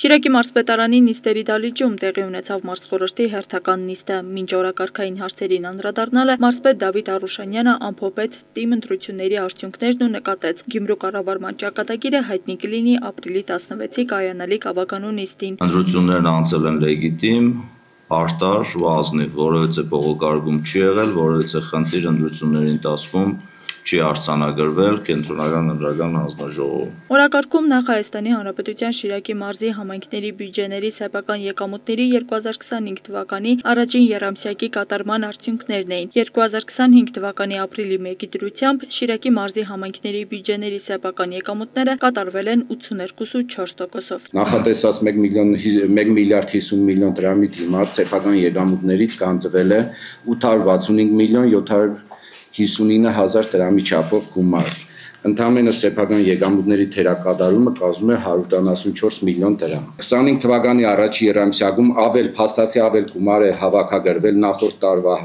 Շիրակի մարզպետարանի նիստերի դահլիճում տեղի ունեցավ մարզխորհրդի հերթական նիստը։ Մինչ օրակարգային հարցերին անդրադառնալը մարզպետ Դավիթ Արուշանյանը ամփոփեց թիմ ընտրությունների արդյունքներն ու նկատեց. Գյումրու կառավարման ճակատագիրը հայտնի կլինի ապրիլի 16-ի կայանալիք ավականու նիստին։ Ընտրություններն անցել են լեգիտիմ, արտար, վազնիվ, որովհետև բողոքարկում չի եղել, որովհետև խնդիր ընտրությունների ընթացքում չի արձանագրվել կենտրոնական ընտրական հանձնաժողովում։ Օրակարգում նախ Հայաստանի Հանրապետության Շիրակի մարզի համայնքների բյուջեների սեփական եկամուտների 2025 թվականի առաջին եռամսյակի կատարման արդյունքներն էին։ 2025 թվականի ապրիլի 1-ի դրությամբ Շիրակի մարզի համայնքների բյուջեների սեփական եկամուտները կատարվել են 82.4%-ով։ Նախատեսած 1 միլիարդ 50 միլիոն դրամի դիմաց սեփական եկամուտներից գանձվել է 865 միլիոն 759 հազար դրամի չափով գումար։ Ընդամենը սեփական եկամուտների թերակատարումը կազմում է 174 միլիոն դրամ։ 25 թվականի առաջի եռամսյակում փաստացի ավել գումար է հավաքագրվել նախորդ տարվա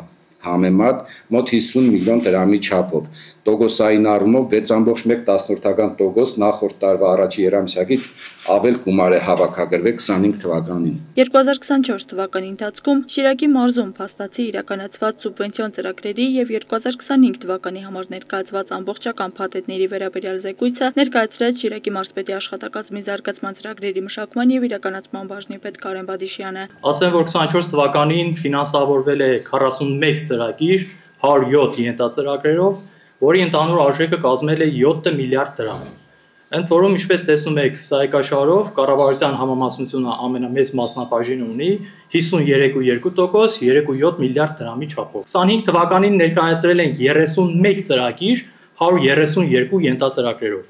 համեմատ մոտ 50 միլիոն դրամի չափով։ Տոկոսային առումով 6.1% նախորդ տարվա առաջի եռամսյակից ավել գումար է հավաքագրվել 25 թվականին։ 2024 թվականի ընթացքում Շիրակի մարզում փաստացի իրականացված սուբվենցիոն ծրագրերի եւ 2025 թվականի համար ներկայացված ամբողջական փաթեթների վերաբերյալ զեկույցը ներկայացրեց Շիրակի մարզպետի աշխատակազմի զարգացման ծրագրերի մշակման եւ իրականացման բաժնի պետ Կարեն Բադիշյանը։ Ասեմ, որ 24 թվականին ֆինանսավորվել է 41 ծրագիր 107 ենթածրագրերով, որի ընդհանուր արժեքը կազմել է 7 միլիարդ դրամ։ Ընդ որում, ինչպես տեսնում եք, սայկաշարով կառավարության համամասնությունը ամենամեծ մասնաբաժինը ունի 53.2%, 3.7 միլիարդ դրամի չափով։ 25 թվականին ներկայացրել ենք 31 ծրագիր 132 ենթածրագրերով։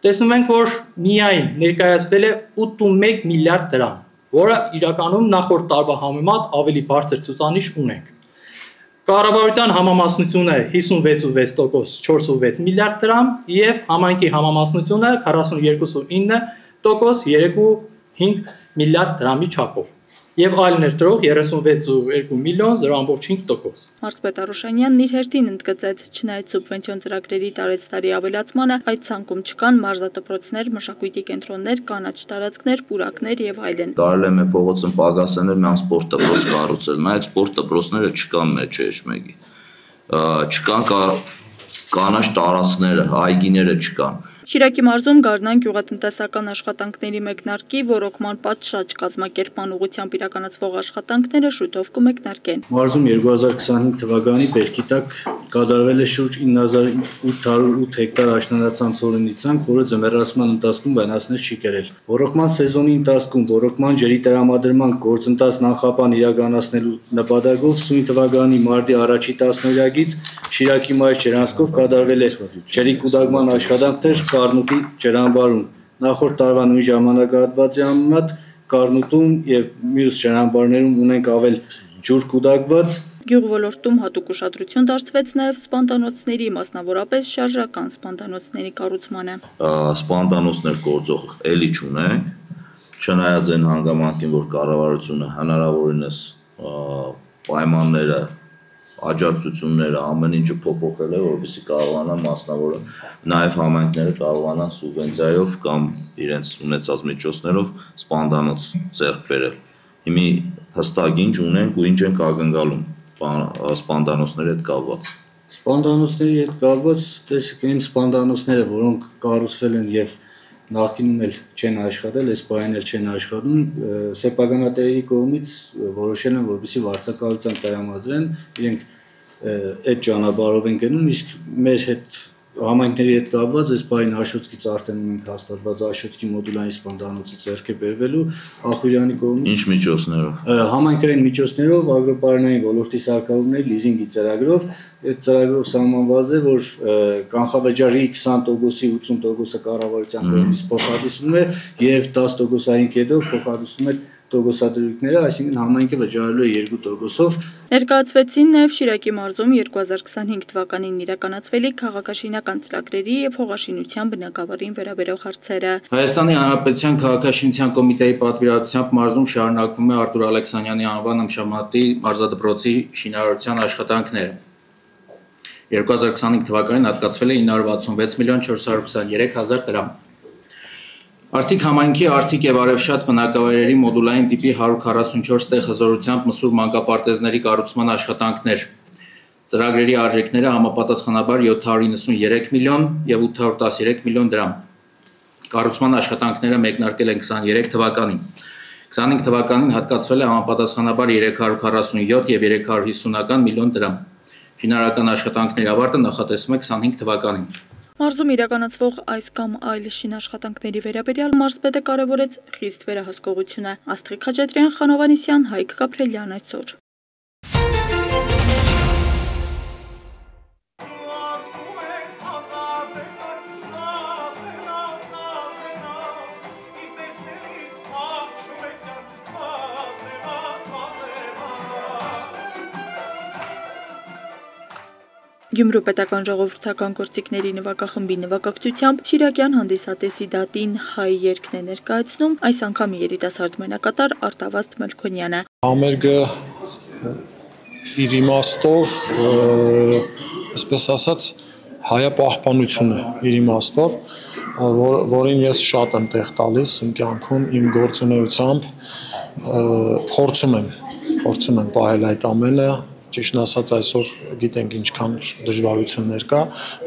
Տեսնում ենք, որ միայն ներկայացվել է 81 միլիարդ դրամ, որը իրականում նախորդ տարվա համեմատ ավելի բարձր ցուցանիշ ունենք։ Կառավարության համամասնությունը 56.6%, 4.6 միլիարդ դրամ եւ համայնքի համամասնությունը 42.9%, 3.5 միլիարդ դրամի չափով եւ այլ ներդրող 36.2 միլիոն 0.5%։ Մարզպետ Արուշանյանն իր հերթին ընդգծեց, չնայած սուբվենցիոն ծրագրերի տարեցտարի ավելացմանը, այդ ցանկում չկան մարզադպրոցներ, մշակույթի կենտրոններ, կանաչ տարածքներ, պուրակներ եւ այլն։ Կարելի է մեր փողոցում պակասներ մի սպորտ դպրոց կառուցել, նայած սպորտ դպրոցները չկան մեր մեջի։ Չկան կանաչ տարածքները, այգիները չկան։ Շիրակի մարզում Գառնան գյուղատնտեսական աշխատանքների մեկնարկի ռոռոկման պատշաճ կազմակերպման ուղղությամբ իրականացվող աշխատանքները շուտով կմեկնարկեն։ Մարզում 2025 թվականի բերքի տակ կատարվել է շուրջ 9808 հեկտար աշնանացանց օրինիցանք, որը ձմեռացման ընթացքում վնասներ չի կրել։ Ռոռոկման սեզոնի ընթացքում ռոռոկման ջրի տրամադրման գործընթաց նախապան իրականացնելու նպատակով սույն թվականի մարտի առաջի 10-օրյակից Շիրակի մարզ ջրանցքով կատարվել է ջրի կուտակման աշխատանքներ Կառնուտի ջրամբարում։ Նախորդ տարվա նույն ժամանակահատվածի համեմատ Կառնուտում եւ մյուս ջրամբարներում ունենք ավել ջուր կուտակված։ Գյուղոլորտում հատուկ ուշադրություն դարձվեց նաև սպանդանոցների, մասնավորապես շարժական սպանդանոցների կառուցմանը։ Սպանդանոցներ գործող էլի չունենք, չնայած այն հանգամանքին, որ կառավարությունը հնարավորինս պայմանները, աջակցությունները, ամեն ինչը փոփոխել է, որպեսզի կարողանան մասնավորը նաև համայնքները կարողանան սուբվենցիայով կամ իրենց ունեցած միջոցներով սպանդանոց ձեռք բերել։ Հիմի հստակ ինչ ունենք ու ինչ ենք ակնկալում սպանդանոցների հետ կապված։ Սպանդանոցների հետ կապված տեսեք այն սպանդանոցները, որոնք կառուցվել են եւ նախկինում էլ չեն աշխատել, այս պահին էլ չեն աշխատում, սեփականատերերի կողմից որոշել են, որպեսզի վարձակալության տրամադրեն, իրենք այդ ճանապարհով են գնում, իսկ մեր հետ համայնքների հետ կապված այս պահին Աշոտկից արդեն ունենք հաստատված Աշոտկի մոդուլային սպանդանոցի ձեռքը բերվելու Ախուրյանի կողմից։ Ինչ միջոցներով։ Համայնքային միջոցներով, ագրոպարենային ոլորտի սարքավորումների լիզինգի ծրագրով, այդ ծրագրով սահմանված է, որ կանխավճարի 20%-ի 80%-ը կառավարության կողմից փոխհատուցվում է եւ 10%-ային կետով փոխհատուցվում է տոկոսադրույքները, այսինքն համայնքը վճարելու է 2%-ով։ Ներկայացվեցին նաև Շիրակի մարզում 2025 թվականին իրականացվելիք քաղաքաշինական ծրագրերի եւ հողաշինության բնագավառին վերաբերող հարցերը։ Հայաստանի Հանրապետության քաղաքաշինության կոմիտեի պատվիրակությամբ մարզում շարունակվում է Արտուր Ալեքսանյանի անվան ըմբշամատի մարզադպրոցի շինարարության աշխատանքները։ 2025 թվականին հատկացվել է 966 միլիոն 423 հազար դրամ։ Արդիկ համայնքի Արդիկ եւ Արևշատ բնակավայրերի մոդուլային տիպի 144 տեղ հզորությամբ մսուր մանկապարտեզների կառուցման աշխատանքներ։ Ծրագրերի արժեքները համապատասխանաբար 793 միլիոն եւ 813 միլիոն դրամ։ Կառուցման աշխատանքները մեկնարկել են 23 թվականին։ 25 թվականին հատկացվել է համապատասխանաբար 347 եւ 350 միլիոն դրամ։ Շինարարական աշխատանքների ավարտը նախատեսվում է 25 թվականին։ Մարզում իրականացվող այս կամ այլ շինաշխատանքների վերաբերյալ մարզպետը կարևորեց խիստ վերահսկողությունը։ Աստղիկ Խաչատրյան, Խանո Վանեսյան, Հայկ Գաբրելյան այսօր։ Գյումրու պետական ժողովրդական գործիքների նվագախմբի նվագակցությամբ Շիրակյան հանդիսատեսի դատին հայ երգն է ներկայացնում, այս անգամ երիտասարդ մենակատար Արտավազդ Մելքոնյանը։ Համերգը իր իմաստով, այսպես ասած, հայապահպանությունը իր իմաստով, որին ես շատ եմ տեղ տալիս իմ կյանքում, իմ գործունեությամբ փորձում եմ պահել այդ ամենը։ Ճիշտն ասած այսօր գիտենք ինչքան դժվարություններ կա,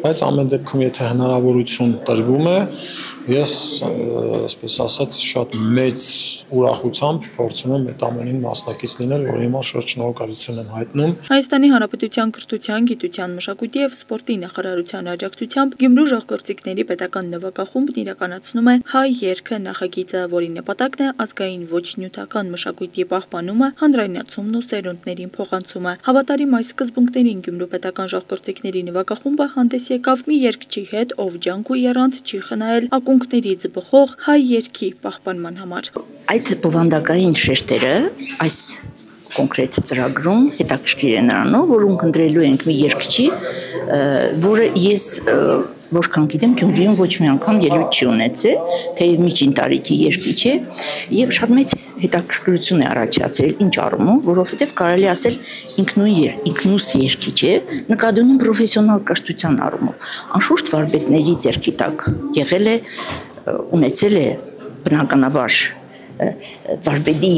բայց ամեն դեպքում եթե հնարավորություն տրվում է, ես այսպես ասած շատ մեծ ուրախությամբ փորձում եմ այդ ամենին մասնակից լինել, որի համար շատ շնորհակալություն եմ հայտնում։ Հայաստանի Հանրապետության Կրթության, Գիտության, Մշակույթի եւ Սպորտի նախարարության աջակցությամբ Գյումրու ժողովրդիկների պետական նվագախումբն իրականացնում է հայ երգը նախագիծը, որի նպատակն է ազգային ոչ նյութական մշակույթի պահպանումը, հանրայնացումն ու սերունդներին փոխանցումը։ Հավատարիմ այս սկզբունքներին Գյումրու պետական ժողովրդիկների նվագախումբը հանդես եկավ մի երգչի հետ, ով ջանք ու եռանդ չի խնայել ակունքներից բխող հայ երգի պահպանման համար։ Այդ բովանդակային շեշտերը այս կոնկրետ ծրագրում հետաքրքիր է նրանով, որ ունկնդրելու ենք մի երգչի, որը ես որքան գիտեմ Գյումրիում ոչ մի անգամ ելույթ չի ունեցել, թեև միջին տարիքի երգիչ է եւ շատ մեծ հետաքրքրություն է առաջացրել ինչ առումով, որովհետեւ կարելի ասել ինքնուս երգիչ է, նկատի պրոֆեսիոնալ կրթության առումով։ Անշուշտ վարպետների ձեռքի տակ եղել է, ունեցել է բնականաբար վարպետի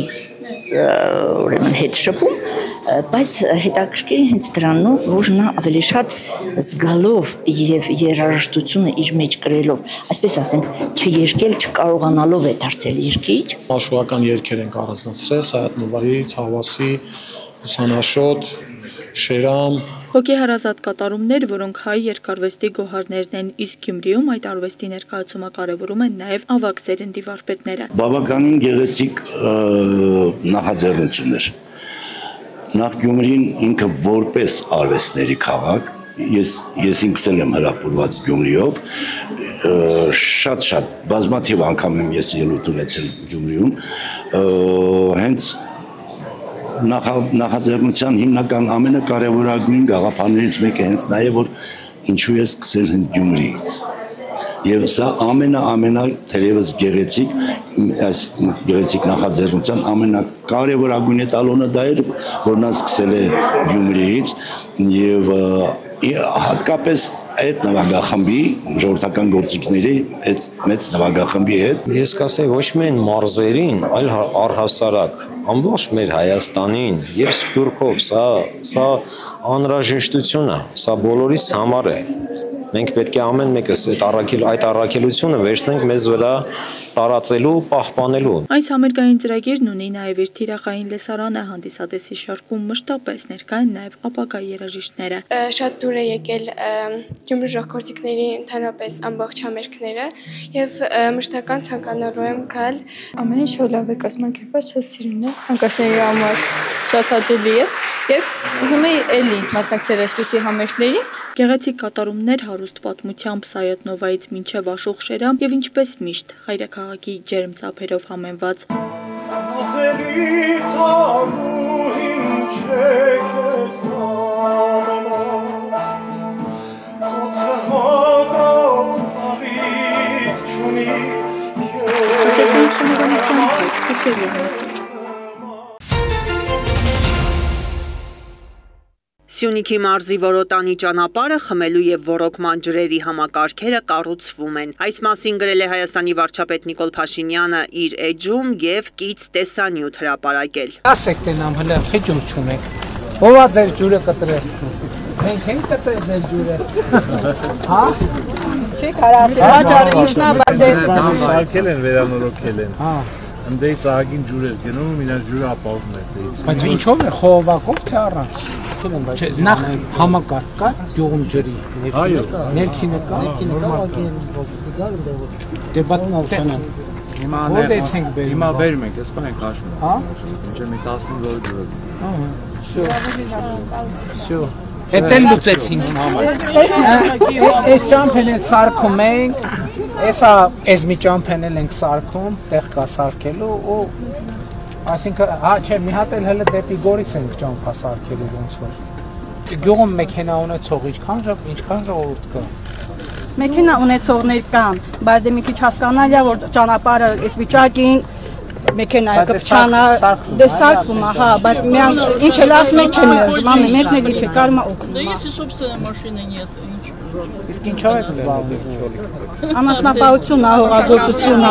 ուրեմն հետ շփում, բայց հետաքրքիր հենց դրանով, որ նա ավելի շատ զգալով եւ երաժշտությունը իր մեջ կրելով, այսպես ասենք, չերկել չկարողանալով է դարձել երգիչ։ Աշխուհական երգեր ենք առանձնացրել Սայաթ-Նովարի, Ցավասի, Ուսանաշոտ, Շերամ։ Հոգեհարազատ կատարումներ, որոնք հայ երկարվեստի գոհարներն են, իսկ Գյումրիում այդ արվեստի ներկայացումը կարևորում են նաև ավագ սերնդի վարպետները։ Բավականին գեղեցիկ նախաձեռնություններ։ Նախ Գյումրին ինքը որպես արվեստների քաղաք, ես ինքս եմ հրապուրված Գյումրիով, շատ բազմաթիվ անգամ եմ ես ելույթ ունեցել Գյումրիում, հենց նախաձեռնության հիմնական ամենակարևորագույն գաղափարներից մեկը հենց նա է, որ ինչու է սկսել հենց Գյումրիից։ Եվ սա ամենա թերևս գեղեցիկ, այս գեղեցիկ նախաձեռնության ամենակարևորագույն էտալոնը դա էր, որ նա սկսել է Գյումրիից եւ հատկապես այդ նվագախմբի ժողովրդական գործիքների այդ մեծ նվագախմբի հետ ես կասեի ոչ միայն մարզերին, այլ առհասարակ ամբողջ մեր Հայաստանին եւ Սփյուռքով սա անհրաժեշտություն է, սա բոլորիս համար է։ Մենք պետք է ամեն մեկս այդ առաքելությունը վերցնենք մեզ վրա տարածելու, պահպանելու։ Այս համերգային ծրագիրն ունի նաև իր թիրախային լեսարանը, հանդիսատեսի շարքում մշտապես ներկա են նաև ապագա երաժիշտները։ Շատ դուր է եկել Գյումրու ժողովրդիկների ընդհանրապես ամբողջ համերգները եւ մշտական ցանկանալու եմ գալ։ Ամեն ինչ լավ է կազմակերպված, շատ սիրուն է, հանկարծների համար շատ հաճելի է եւ ուզում եի էլի մասնակցել այսպիսի համերգների։ Գեղեցիկ կատարումներ հարուստ պատմությամբ Սայաթ-Նովայից մինչև Աշուղ Շերամ եւ ինչպես միշտ հայրաքաղաքի ջերմ ծափերով համեմված։ Սյունիքի մարզի Որոտանի ճանապարհը խմելու եւ ոռոգման ջրերի համակարգերը կառուցվում են։ Այս մասին գրել է Հայաստանի վարչապետ Նիկոլ Փաշինյանը իր էջում եւ կից տեսանյութ հրապարակել։ Ասեք տենամ հələ թե ջուր չունեք։ Ո՞վ է ձեր ջուրը կտրել։ Մենք ենք կտրել ձեր ջուրը։ Հա։ Չի կարասել։ Հաջար ինչնա բադե։ Սարքել են, վերանորոգել են։ Հա։ Ընդեի ծաղագին ջուր էր գնում, իրաց ջուրը ապահովում է դից։ Բայց ինչով է խողովակով թե առանց։ Նախ համակարգ կա գյուղում ջրի ներքինը կա դե բատնավշանան հիմա բերում ենք էս բան ենք հաշվում հա ինչ մի 15 դոլար ջուր շո Էդ էլ լուծեցինք այս ճամփեն էլ սարքում ենք այս մի ճամփեն էլ ենք սարքում տեղ կա սարքելու ու այսինքն հա չէ մի հատ էլ հələ դեպի Գորիս ենք ճամփա սարքելու ոնց որ գյուղում մեքենա ունեցող ինչքան ժողովուրդ կա մեքենա ունեցողներ կան բայց դե մի քիչ հասկանալի է որ ճանապարհը այս վիճակին մեքենայը կփչանա դե սարքում է հա բայց միան ինչ էլ ասում եք չեմ մամի մեկն էլ չէ կարմա օգնում Да если собственной машины нет Իսկ ինչով եք զբաղվում Անասնապահություն, հողագործություն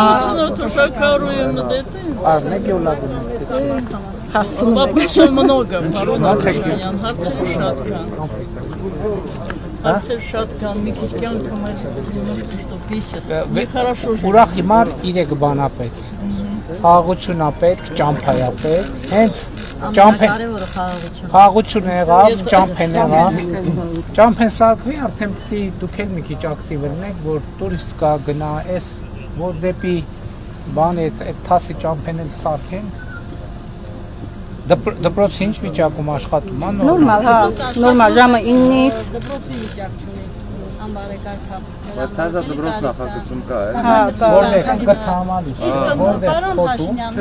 Тушакаруем это. Մեկ յոլա Вопросов много, Марона Пашинян, հարցեր շատ կան։ Հարցեր շատ կան, մի քիչ կյանքը մեր немножко что бесит։ Нехорошо жить։ Ուրախ հիմար 3 բան է պետք։ Խաղաղություն է պետք, ճամփա է պետք։ Հենց խաղաղություն եղավ, ճամփեն եղավ։ Ճամփեն սարքվի, արդեն պիտի դուք էլ մի քիչ ակտիվ լինեք, որ տուրիստ կա գնա, էս որ դեպի բան այդ թասի ճամփեն էլ սարքեն։ Դպրոցը ինչ վիճակում աշխատում է նորմալ, հա, նորմալ ժամը 9-ից դպրոցի վիճակ չունի, անբարեկարգա։ Բայց թազա դպրոց նախագծում կա, է։ Հա, որտեղ կթամանի։ Իսկ պարոն Փաշինյան,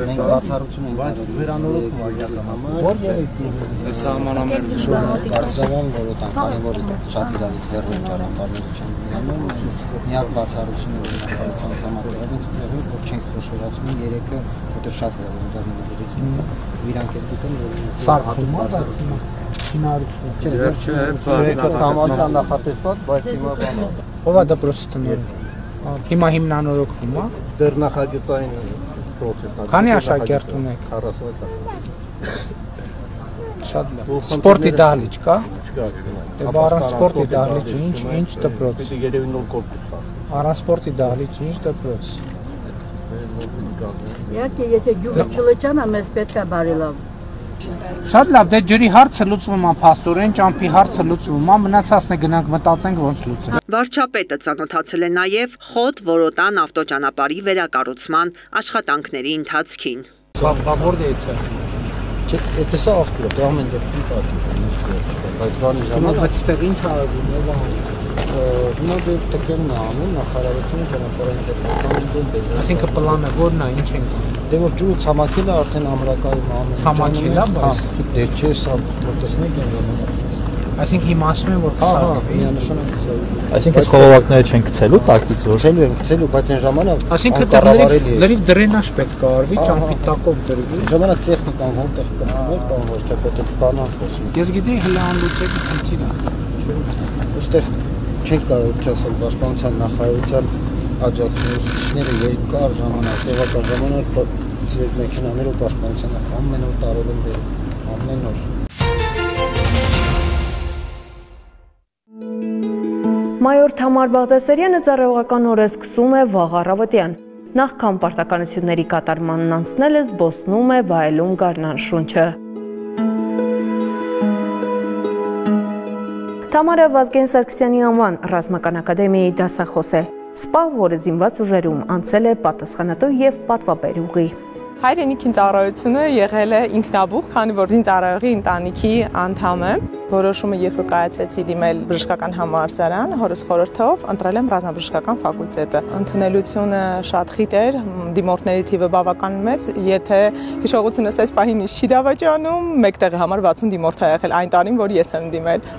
մենք բացառություն ենք վերանորոգում աջակցության համար։ Որ երեկի։ Այս սահմանամերձ կարծրական որոտան կարևոր է շատ իրարից հեռու ճանապարհներ չեն լինում։ Միակ բացառությունը որ նախագծության համատեղից տեղում որ չենք խոշորացնում 3-ը, որտեղ շատ հեռու են դառնում իրանք էլ դուքն որ սարքում բացառություն Համալան նախատեսված, բայց հիմա բանը։ Ո՞վ է դպրոցի տնօրեն։ Հիմա հիմնանորոգվում է։ Դեռ նախագծային պրոցեսն է։ Քանի աշակերտ ունեք։ 46 աշակերտ։ Շատ լավ։ Սպորտի դահլիճ կա։ Չկա։ Դե առանց սպորտի դահլիճ ինչ դպրոց։ Պիտի երևի նոր կորպուս կա։ Առանց սպորտի դահլիճ ինչ դպրոց։ Իհարկե, եթե գյուղը չլճանա, մեզ պետք է բարելավ։ Շատ լավ, դե ջրի հարցը լուծվում է փաստորեն, ճամփի հարցը լուծվում է, մնացածն է գնանք մտածենք ոնց լուծենք։ Վարչապետը ծանոթացել է նաև Խոտ Որոտան ավտոճանապարհի վերակառուցման աշխատանքների ընթացքին։ Բա որտեղից է։ Չէ, դա սա աղբյուր է, դա ամեն դեպքում կա, բայց բանի ժամանակ բայց ստեղ ինչ արվում է։ Հիմա դե տկերն է անում նախարարությունը ճանապարհային դեպքում։ Այսինքն պլանը որն է, ինչ են անում։ Դե որ ջուրը ցամաքելը արդեն ամրակայում է ամեն։ Ցամաքելա, բայց դե չէ, սա տեսնեք են ժամանակ։ Այսինքն հիմա ասում են որ կսարքվի։ Միանշանակ գցելու։ Այսինքն խողովակները չեն գցելու տակից որ։ Գցելու են, գցելու, բայց այն ժամանակ այսինքն լրիվ դրենաժ պետք է արվի, ճամփի տակով դրվի։ Ժամանակ տեխնիկան որտեղ կպրներ, բան ոչ թե պետք է բանան խոսում։ Ես գիտեի հələ անլուծելի խնդիր է։ Ոստեղ չենք կարող չասել պաշտպանության նախարարության աջակցությունները երկար ժամանակ, տեղական ժամանակ ձեր մեքենաներով պաշտպանության ամեն օր տարել են բերում, ամեն օր։ Մայոր Թամար Բաղդասարյանը ծառայողական օրը սկսում է վաղ առավոտյան։ Նախքան պարտականությունների կատարմանն անցնելը զբոսնում է վայելում գարնան շունչը։ Թամարը Վազգեն Սարգսյանի անվան ռազմական ակադեմիայի դասախոս է։ Սպա, որը զինված ուժերում անցել է պատասխանատու եւ պատվաբեր ուղի։ Հայրենիքին ծառայությունը եղել է ինքնաբուխ, քանի որ զինծառայողի ընտանիքի անդամ եմ։ Որոշումը երբ որ կայացրեցի դիմել բժշկական համալսարան, հորս խորհրդով ընտրել եմ ռազմաբժշկական ֆակուլտետը։ Ընդունելությունը շատ խիտ էր, դիմորդների թիվը բավական մեծ, եթե հիշողությունս այս պահին չի դավաճանում, մեկ տեղի համար 60 դիմորդ է եղել այն տարին, որ ես եմ դիմել։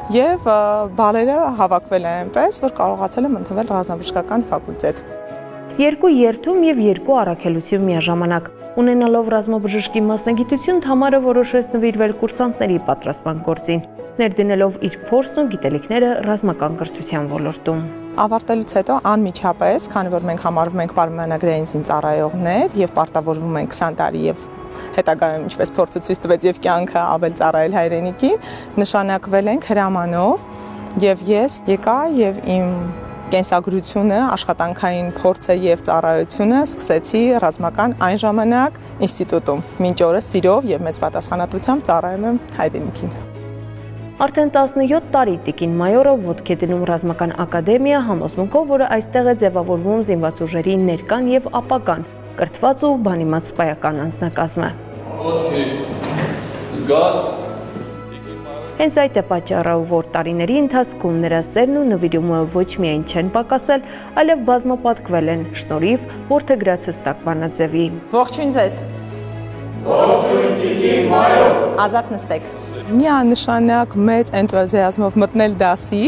Եվ բալերը հավաքվել է այնպես, որ կարողացել եմ ընդունվել ռազմաբժշկական ֆակուլտետ։ Երկու երթում եւ երկու առաքելություն միաժամանակ։ Ունենալով ռազմաբժշկի մասնագիտություն, Թամարը որոշեց նվիրվել կուրսանտների պատրաստման գործին, ներդնելով իր փորձն ու գիտելիքները ռազմական կրթության ոլորտում։ Ավարտելուց հետո անմիջապես, քանի որ մենք համարվում ենք պայմանագրային զինծառայողներ եւ պարտավորվում ենք 20 տարի եւ հետագայում ինչպես փորձը ցույց տվեց եւ կյանքը ավել ծառայել հայրենիքին, նշանակվել ենք հրամանով եւ ես եկա եւ իմ կենսագրությունը, աշխատանքային փորձը եւ ծառայությունը սկսեցի ռազմական այն ժամանակ ինստիտուտում։ Մինչ օրս սիրով եւ մեծ պատասխանատվությամբ ծառայում եմ հայրենիքին։ Արդեն 17 տարի տիկին մայորը ոտք է դնում ռազմական ակադեմիա համոզմունքով, որը այստեղ է ձևավորվում զինված ուժերի ներկան եւ ապագան, կրթված ու բանիմաց սպայական անձնակազմը։ Հենց այդ է պատճառը, որ տարիների ընթացքում նրա սերն ու նվիրումը ոչ միայն չեն պակասել, այլև բազմապատկվել են շնորհիվ որդեգրածս տակվանաձևի։ Ողջույն ձեզ։ Ողջույն տիկին մայոր։ Ազատ նստեք։ Միանշանակ մեծ էնտուզիազմով մտնել դասի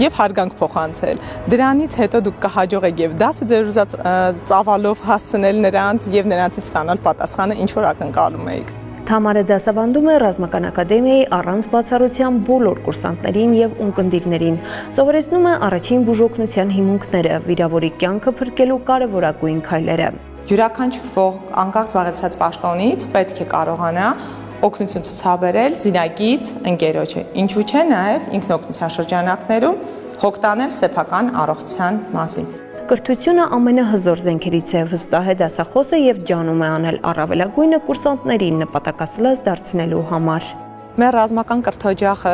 եւ հարգանք փոխանցել։ Դրանից հետո դուք կհաջողեք եւ դասը ձեր ուզած ծավալով հասցնել նրանց եւ նրանցից ստանալ պատասխանը, ինչ որ ակնկալում եք։ Թամարը դասավանդում է ռազմական ակադեմիայի առանց բացառության բոլոր կուրսանտներին եւ ունկնդիրներին։ Սովորեցնում է առաջին բուժօգնության հիմունքները, վիրավորի կյանքը փրկելու կարևորագույն քայլերը։ Յուրաքանչյուր ոք անկախ զբաղեցրած պաշտոնից պետք է կարողանա օգնություն ցուցաբերել զինագիծ ընկերոջը, ինչու՞ չէ նաև ինքնօգնության շրջանակներում հոգ տանել սեփական առողջության մասին։ Կրթությունը ամենահզոր զենքերից է, վստահ է դասախոսը եւ ջանում է անել առավելագույնը կուրսանտներին նպատակասլաց դարձնելու համար։ Մեր ռազմական կրթօջախը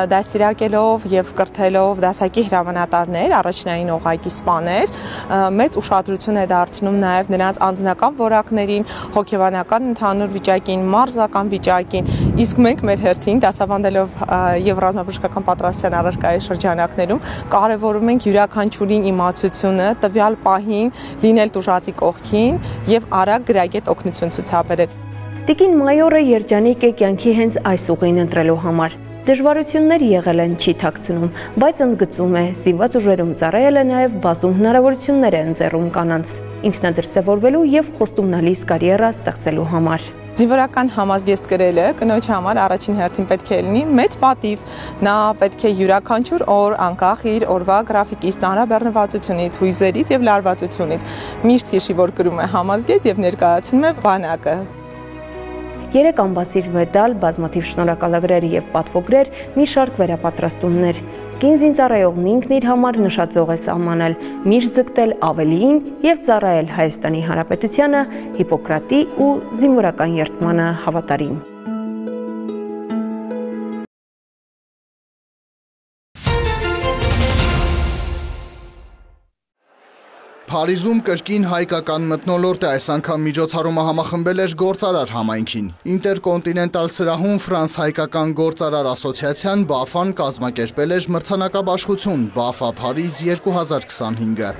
դասիրակելով եւ կրթելով դասակի հրամանատարներ, առաջնային օղակի սպաներ, մեծ ուշադրություն է դարձնում նաեւ նրանց անձնական որակներին, հոգեբանական ընդհանուր վիճակին, մարզական վիճակին, իսկ մենք մեր հերթին դասավանդելով եւ ռազմաբժշկական պատրաստության առարկայի շրջանակներում կարեւորում ենք յուրաքանչյուրին իմացությունը, տվյալ պահին լինել տուժածի կողքին եւ արագ գրագետ օգնություն ցուցաբերել։ Տիկին մայորը երջանիկ է կյանքի հենց այս ուղին ընտրելու համար։ Դժվարություններ եղել են, չի թաքցնում, բայց ընդգծում է, զինված ուժերում ծառայել է նաև բազում հնարավորություններ է ընձեռում կանանց, ինքնադրսևորվելու եւ խոստումնալից կարիերա ստեղծելու համար։ Զինվորական համազգեստ գրելը կնոջ համար առաջին հերթին պետք է լինի մեծ պատիվ։ Նա պետք է յուրաքանչյուր օր անկախ իր օրվա գրաֆիկից, ծանրաբեռնվածությունից, հույզերից եւ լարվածությունից միշտ հիշի, որ գրում է համազգեստ եւ ներկայացնում է բանակը։ 3 ամբասիր մեդալ, բազմաթիվ շնորհակալագրեր եւ պատվոգրեր, մի շարք վերապատրաստումներ։ Կին զինծառայողն ինքն իր համար նշաձող է սահմանել, միշտ ձգտել ավելիին եւ ծառայել Հայաստանի Հանրապետությանը, Հիպոկրատի ու զինվորական երդմանը հավատարիմ։ Փարիզում կրկին հայկական մթնոլորտ է, այս անգամ միջոցառումը համախմբել էր գործարար համայնքին։ Ինտերկոնտինենտալ սրահում Ֆրանս-հայկական գործարար ասոցիացիան BAFA-ն կազմակերպել էր մրցանակաբաշխություն BAFA Փարիզ 2025-ը։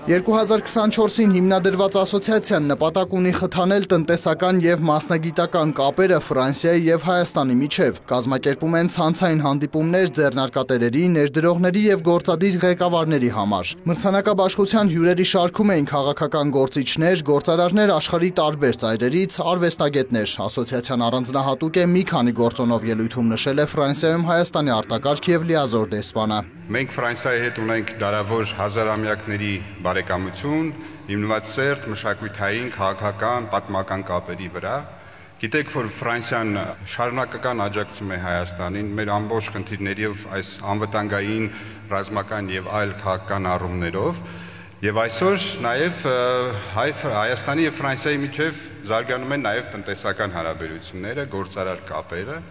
2024-ին հիմնադրված ասոցիացիան նպատակ ունի խթանել տնտեսական եւ մասնագիտական կապերը Ֆրանսիայի եւ Հայաստանի միջև։ Կազմակերպում են ցանցային հանդիպումներ ձեռնարկատերերի, ներդրողների եւ գործադիր ղեկավարների համար։ Մրցանակաբաշխության հյուրերի շարքում էին քաղաքական գործիչներ, գործարարներ աշխարհի տարբեր ծայրերից, արվեստագետներ։ Ասոցիացիան առանձնահատուկ է մի քանի գործոնով ելույթում նշել է Ֆրանսիայում Հայաստանի արտակարգ եւ լիազոր դեսպանը։ Մենք Ֆրանսիայի հետ ունենք դարավոր հազարամյակների բարեկամություն, հիմնված սերտ մշակութային, քաղաքական, պատմական կապերի վրա։ Գիտեք, որ Ֆրանսիան շարունակական աջակցում է Հայաստանին մեր ամբողջ խնդիրներով, այս անվտանգային, ռազմական եւ այլ քաղաքական առումներով, եւ այսօր նաեւ Հայաստանի եւ Ֆրանսիայի միջև զարգանում են նաեւ տնտեսական հարաբերությունները, գործարար կապերը։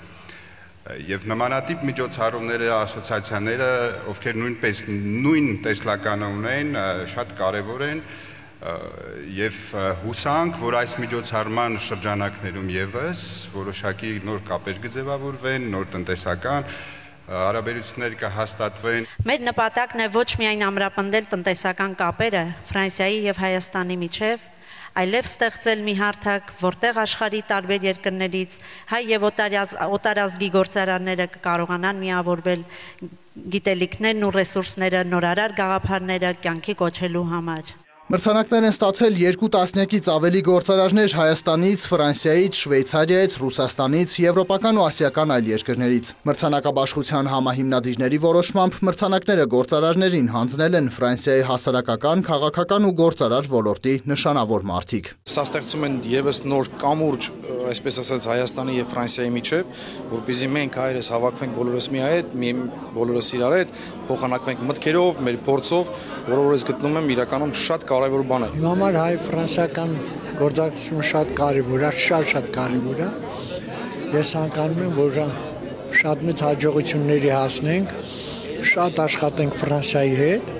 Եվ նմանատիպ միջոցառումները, ասոցիացիաները, ովքեր նույնպես նույն տեսլականը ունեն, շատ կարևոր են եւ հուսանք, որ այս միջոցառման շրջանակներում եւս որոշակի նոր կապեր կձևավորվեն, նոր տնտեսական հարաբերություններ կհաստատվեն։ Մեր նպատակն է ոչ միայն ամրապնդել տնտեսական կապերը Ֆրանսիայի եւ Հայաստանի միջև, այլև ստեղծել մի հարթակ, որտեղ աշխարհի տարբեր երկրներից հայ եւ օտարազգի գործարանները կկարողանան միավորվել գիտելիքներն ու ռեսուրսները նորարար գաղափարները կյանքի կոչելու համար։ Մրցանակներ են ստացել 2 տասնյակից ավելի գործարարներ Հայաստանից, Ֆրանսիայից, Շվեյցարիայից, Ռուսաստանից, եվրոպական ու ասիական այլ երկրներից։ Մրցանակաբաշխության համահիմնադիրների որոշմամբ մրցանակները գործարարներին հանձնել են Ֆրանսիայի հասարակական, քաղաքական ու գործարար ոլորտի նշանավոր մարդիկ։ Սա ստեղծում են եւս նոր կամուրջ, այսպես ասած Հայաստանի եւ Ֆրանսիայի միջեւ, որպեսզի մենք հայերս հավաքվենք բոլորս մի հետ, բոլորս իրար հետ, փոխանակվենք մտքերով, մեր փորձով, որով ես գտնում եմ իրականում շատ կարևոր բան է։ Իմ համար հայ-ֆրանսիական գործակցությունը շատ կարևոր է, շատ կարևոր է։ Ես ցանկանում եմ, որ շատ մեծ հաջողությունների հասնենք, շատ աշխատենք Ֆրանսիայի հետ,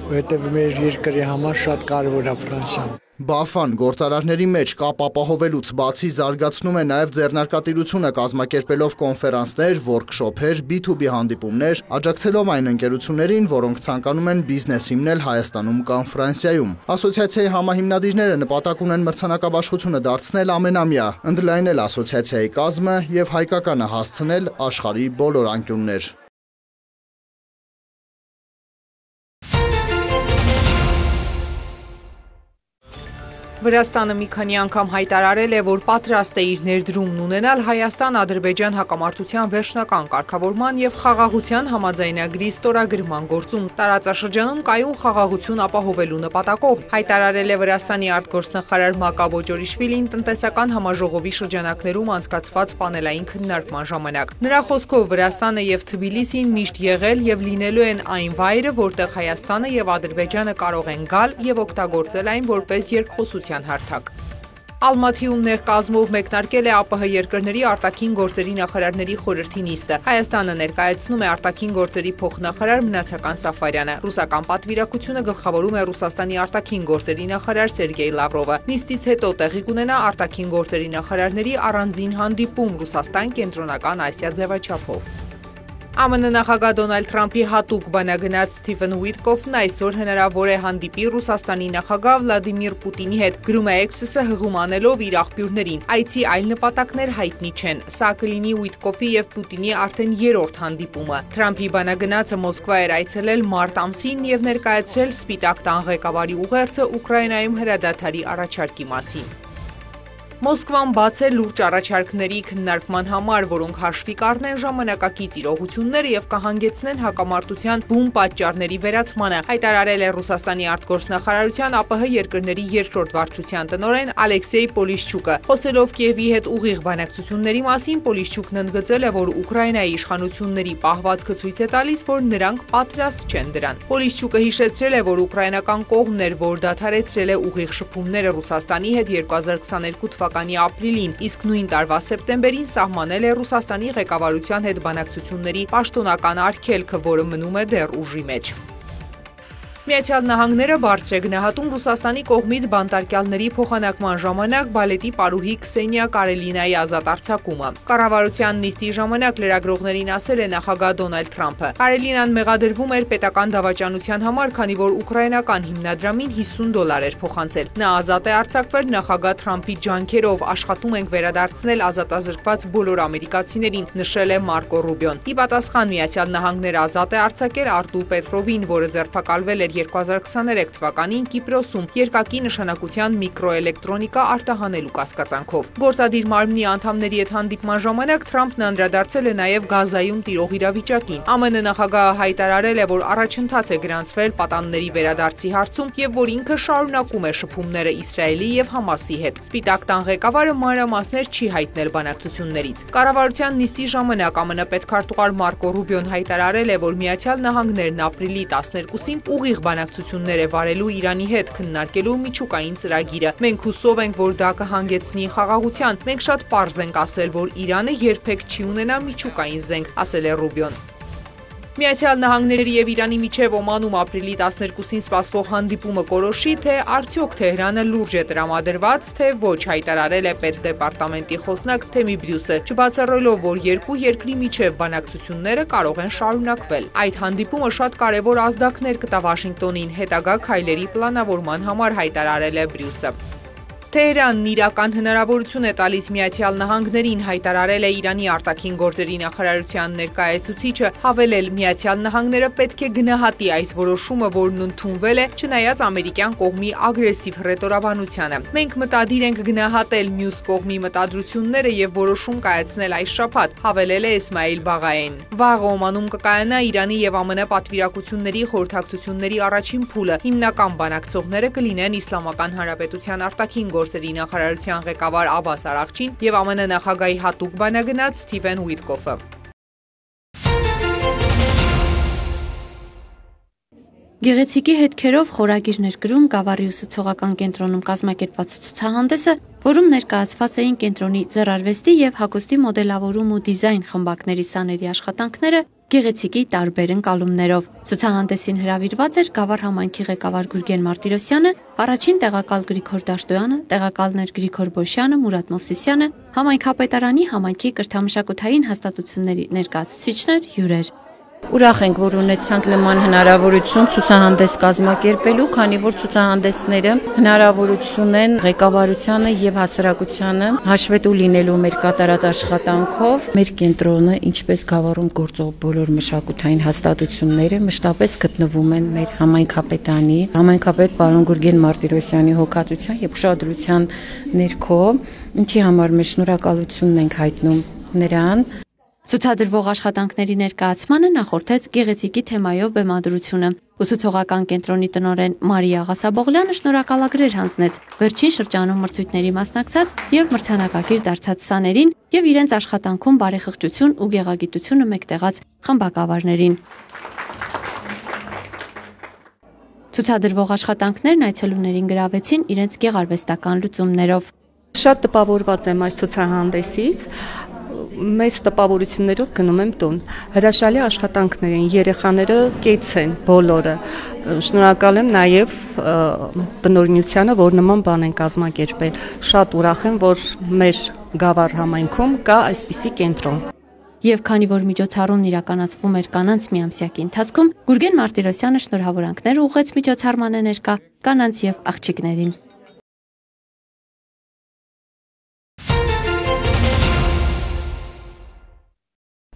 որովհետև մեր երկրի համար շատ կարևոր է Ֆրանսիան։ Բաֆան գործարարների մեջ կապ ապահովելուց բացի զարգացնում է նաև ձեռնարկատիրությունը կազմակերպելով կոնֆերանսներ, workshop-եր, B2B հանդիպումներ, աջակցելով այն ընկերություններին, որոնք ցանկանում են բիզնես հիմնել Հայաստանում կամ Ֆրանսիայում։ Ասոցիացիայի համահիմնադիրները նպատակ ունեն մրցանակաբաշխությունը դարձնել ամենամյա, ընդլայնել ասոցիացիայի կազմը եւ հայկականը հասցնել աշխարհի բոլոր անկյուններ։ Վրաստանը մի քանի անգամ հայտարարել է, որ պատրաստ է իր ներդրումն ունենալ Հայաստան-Ադրբեջան հակամարտության վերջնական կարգավորման եւ խաղաղության համաձայնագրի ստորագրման գործում տարածաշրջանում կայուն խաղաղություն ապահովելու նպատակով, հայտարարել է Վրաստանի արտգործնախարար Մակաբո Ջորիշվիլին տնտեսական համաժողովի շրջանակներում անցկացված պանելային քննարկման ժամանակ։ Նրա խոսքով Վրաստանը եւ Թբիլիսին միշտ եղել եւ լինելու են այն վայրը, որտեղ Հայաստանը եւ Ադրբեջանը կարող են գալ եւ օգտագործել այն որպես երկխոսություն հարթակ։ Ալմաթիում ներկազմով մեկնարկել է ԱՊՀ երկրների արտաքին գործերի նախարարների խորհրդի նիստը։ Հայաստանը ներկայացնում է արտաքին գործերի փոխնախարար Մնացական Սաֆարյանը։ Ռուսական պատվիրակությունը գլխավորում է Ռուսաստանի արտաքին գործերի նախարար Սերգեյ Լավրովը։ Նիստից հետո տեղի կունենա արտաքին գործերի նախարարների առանձին հանդիպում Ռուսաստան կենտրոնական Ասիա ձևաչափով։ ԱՄՆ նախագահ Դոնալդ Թրամփի հատուկ բանագնաց Սթիվեն Ուիտկոֆն այսօր հնարավոր է հանդիպի Ռուսաստանի նախագահ Վլադիմիր Պուտինի հետ, գրում է X-ը հղում անելով իր աղբյուրներին։ Այցի այլ նպատակներ հայտնի չեն։ Սա կլինի Ուիտկոֆի եւ Պուտինի արդեն երրորդ հանդիպումը։ Թրամփի բանագնացը Մոսկվա էր այցելել մարտ ամսին եւ ներկայացրել Սպիտակ տան ղեկավարի ուղերձը Ուկրաինայում հրադադարի առաջարկի մասին։ Մոսկվան բաց է լուրջ առաջարկների քննարկման համար, որոնք հաշվի կառնեն ժամանակակից իրողությունները եւ կհանգեցնեն հակամարտության բուն պատճառների վերացմանը, հայտարարել է Ռուսաստանի արտգործնախարարության ԱՊՀ երկրների երկրորդ վարչության տնօրեն Ալեքսեյ Պոլիշչուկը։ Խոսելով Կիևի հետ ուղիղ բանակցությունների մասին, Պոլիշչուկն ընդգծել է, որ Ուկրաինայի իշխանությունների պահվածքը ցույց է տալիս, որ նրանք պատրաստ չեն դրան։ Պոլիշչուկը հիշեցրել է, որ ուկրաինական կողմն էր, որ դադարեցրել է ուղիղ շփումները Ռուսաստանի հետ 2022 ապրիլին, իսկ նույն տարվա սեպտեմբերին սահմանել է Ռուսաստանի ղեկավարության հետ բանակցությունների պաշտոնական արգելքը, որը մնում է դեռ ուժի մեջ։ Միացյալ Նահանգները բարձր է գնահատում Ռուսաստանի կողմից բանտարկյալների փոխանակման ժամանակ բալետի պարուհի Քսենիա Կարելինայի ազատ արձակումը։ Կառավարության նիստի ժամանակ լրագրողներին ասել է նախագահ Դոնալդ Թրամփը։ Կարելինան մեղադրվում էր պետական դավաճանության համար, քանի որ ուկրաինական հիմնադրամին $50 էր փոխանցել։ Նա ազատ է արձակվել նախագահ Թրամփի ջանքերով, աշխատում ենք վերադարձնել ազատազրկված բոլոր ամերիկացիներին, նշել է Մարկո Ռուբիոն։ Ի պատասխան Միացյալ Նահանգները ազատ է արձակել Արտուր Պետրովին, որը ձերբակալվել էր 2023 թվականին Կիպրոսում երկակի նշանակության միկրոէլեկտրոնիկա արտահանելու կասկածանքով։ Գործադիր մարմնի անդամների հետ հանդիպման ժամանակ Թրամփն անդրադարձել է նաև Գազայում տիրող իրավիճակին։ ԱՄՆ նախագահը հայտարարել է, որ առաջընթաց է գրանցվել պատանների վերադարձի հարցում եւ որ ինքը շարունակում է շփումները Իսրայելի եւ Համասի հետ։ Սպիտակ տան ղեկավարը մանրամասներ չի հայտնել բանակցություններից։ Կառավարության նիստի ժամանակ ԱՄՆ պետքարտուղար Մարկո Ռուբիոն հայտարարել է, որ Միացյալ Նահանգներն ապրիլի 12-ին ուղիղ բանակցություններ է վարելու Իրանի հետ քննարկելու միջուկային ծրագիրը։ Մենք հուսով ենք, որ դա կհանգեցնի խաղաղության։ Մենք շատ պարզ ենք ասել, որ Իրանը երբեք չի ունենա միջուկային զենք, ասել է Ռուբիոն։ Միացյալ Նահանգների եւ Իրանի միջև Օմանում ապրիլի 12-ին սպասվող հանդիպումը կորոշի, թե արդյոք Թեհրանը լուրջ է տրամադրված, թե ոչ, հայտարարել է պետդեպարտամենտի խոսնակ Թեմի Բրյուսը, չբացառելով, որ երկու երկրի միջև բանակցությունները կարող են շարունակվել։ Այդ հանդիպումը շատ կարևոր ազդակներ կտա Վաշինգտոնին հետագա քայլերի պլանավորման համար, հայտարարել է Բրյուսը։ Թեհրանն իրական հնարավորություն է տալիս Միացյալ Նահանգներին, հայտարարել է Իրանի արտաքին գործերի նախարարության ներկայացուցիչը, հավելել Միացյալ Նահանգները պետք է գնահատի այս որոշումը, որն ընդունվել է չնայած ամերիկյան կողմի ագրեսիվ հռետորաբանությանը։ Մենք մտադիր ենք գնահատել մյուս կողմի մտադրությունները եւ որոշում կայացնել այս շաբաթ, հավելել է Իսմայիլ Բաղաեն։ Վաղ Օմանում կկայանա Իրանի եւ ԱՄՆ պատվիրակությունների խորհրդակցությունների առաջին փուլը։ Հիմնական բանակցողները կլինեն Իսլամական Հանրապետության արտաքին գործերի նախարարության ղեկավար Աբբաս Արաղչին եւ ԱՄՆ նախագահի հատուկ բանագնաց Սթիվեն Ուիտկոֆը։ Գեղեցիկի հետքերով խորագիր ներկրում Գավառի ուսուցողական կենտրոնում կազմակերպված ցուցահանդեսը, որում ներկայացված էին կենտրոնի ձեռարվեստի եւ հագուստի մոդելավորում ու դիզայն խմբակների սաների աշխատանքները գեղեցիկի տարբեր ընկալումներով։ Ցուցահանդեսին հրավիրված էր Գավառ համայնքի ղեկավար Գուրգեն Մարտիրոսյանը, առաջին տեղակալ Գրիգոր Դաշտոյանը, տեղակալներ Գրիգոր Բոշյանը, Մուրադ Մովսիսյանը, համայնքապետարանի համայնքի կրթամշակութային հաստատությունների ներկայացուցիչներ, հյուրեր։ Ուրախ ենք, որ ունեցանք նման հնարավորություն ցուցահանդես կազմակերպելու, քանի որ ցուցահանդեսները հնարավորություն են ղեկավարությանը եւ հասարակությանը հաշվետու լինելու մեր կատարած աշխատանքով։ Մեր կենտրոնը, ինչպես Գավառում գործող բոլոր մշակութային հաստատությունները, մշտապես գտնվում են մեր համայնքապետանի, համայնքապետ պարոն Գուրգեն Մարտիրոսյանի հոգատության եւ ուշադրության ներքո, ինչի համար մեր շնորհակալությունն ենք հայտնում նրան։ Ցուցադրվող աշխատանքների ներկայացմանը նախորդեց գեղեցիկի թեմայով բեմադրությունը։ Ուսուցողական կենտրոնի տնօրեն Մարիա Ղասաբողլյանը շնորհակալագրեր հանձնեց վերջին շրջանում մրցույթների մասնակցած եւ մրցանակակիր դարձած սաներին եւ իրենց աշխատանքում բարեխղճություն ու գեղագիտությունը մեկտեղած խմբակավարներին։ Ցուցադրվող աշխատանքներն այցելուներին գրավեցին իրենց գեղարվեստական լուծումներով։ Շատ տպավորված եմ այս ցուցահանդեսից։ Մեծ տպավորություններով գնում եմ տուն։ Հրաշալի աշխատանքներ են, երեխաները կեց են բոլորը։ Շնորհակալ եմ նաև տնօրինությանը, որ նման բան են կազմակերպել։ Շատ ուրախ եմ, որ մեր Գավառ համայնքում կա այսպիսի կենտրոն։ Եվ քանի որ միջոցառումն իրականացվում էր կանանց միամսյակի ընթացքում, Գուրգեն Մարտիրոսյանը շնորհավորանքներ ուղղեց միջոցառմանը ներկա կանանց եւ աղջիկներին։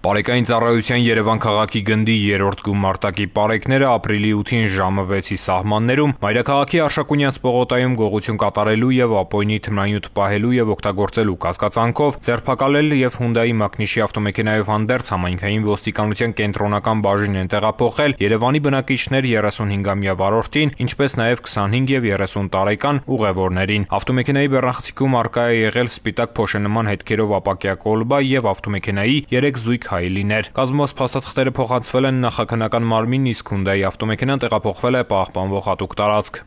Պարեկային ծառայության Երևան քաղաքի գնդի 3-րդ գումարտակի պարեկները ապրիլի 8-ին ժամը 6-ի սահմաններում մայրաքաղաքի Արշակունյաց պողոտայում գողություն կատարելու եւ ապօյնի թմրանյութ պահելու եւ օգտագործելու կասկածանքով ձերբակալել եւ Hyundai Մակնիշի ավտոմեքենայով հանդերձ համայնքային ոստիկանության կենտրոնական բաժին են տեղափոխել Երևանի բնակիչներ 35-ամյա վարորդին, ինչպես նաեւ 25 եւ 30 տարեկան ուղևորներին։ Ավտոմեքենայի բեռնախցիկում արկա է եղել սպիտակ փոշենման հետքերով ապակյա կոլբա եւ ավտոմեքենայի 3 զույգ հայելիներ։ Կազմված փաստաթղթերը փոխանցվել են նախաքննական մարմին, իսկ Hyundai ավտոմեքենան տեղափոխվել է պահպանվող հատուկ տարածք։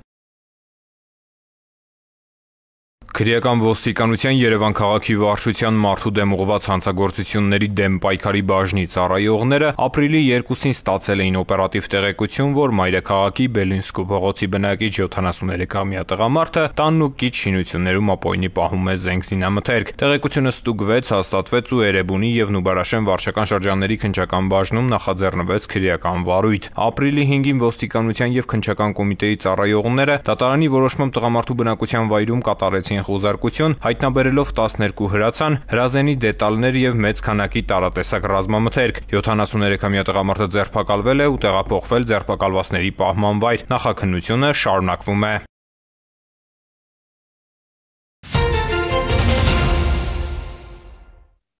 Քրեական ոստիկանության Երևան քաղաքի վարչության մարդու դեմ ուղղված հանցագործությունների դեմ պայքարի բաժնի ծառայողները ապրիլի 2-ին ստացել էին օպերատիվ տեղեկություն, որ մայրաքաղաքի Բելինսկու փողոցի բնակիչ 73-ամյա տղամարդը տանն ու կից շինություններում ապօյնի պահում է զենքզինամթերք։ Տեղեկությունը ստուգվեց, հաստատվեց ու Էրեբունի եւ Նուբարաշեն վարչական շրջանների քննչական բաժնում նախաձեռնվեց քրեական վարույթ։ Ապրիլի 5-ին ոստիկանության եւ քննչական կոմիտեի ծառայողները դատարանի որոշմամբ տղամարդու բնակության վայրում կատարեցին խոզարկություն, հայտնաբերելով 12 հրացան, հրազենի դետալներ եւ մեծ քանակի տարատեսակ ռազմամթերք։ 73-ամյա տղամարդը ձերբակալվել է ու տեղափոխվել ձերբակալվածների պահման վայր։ Նախաքննությունը շարունակվում է։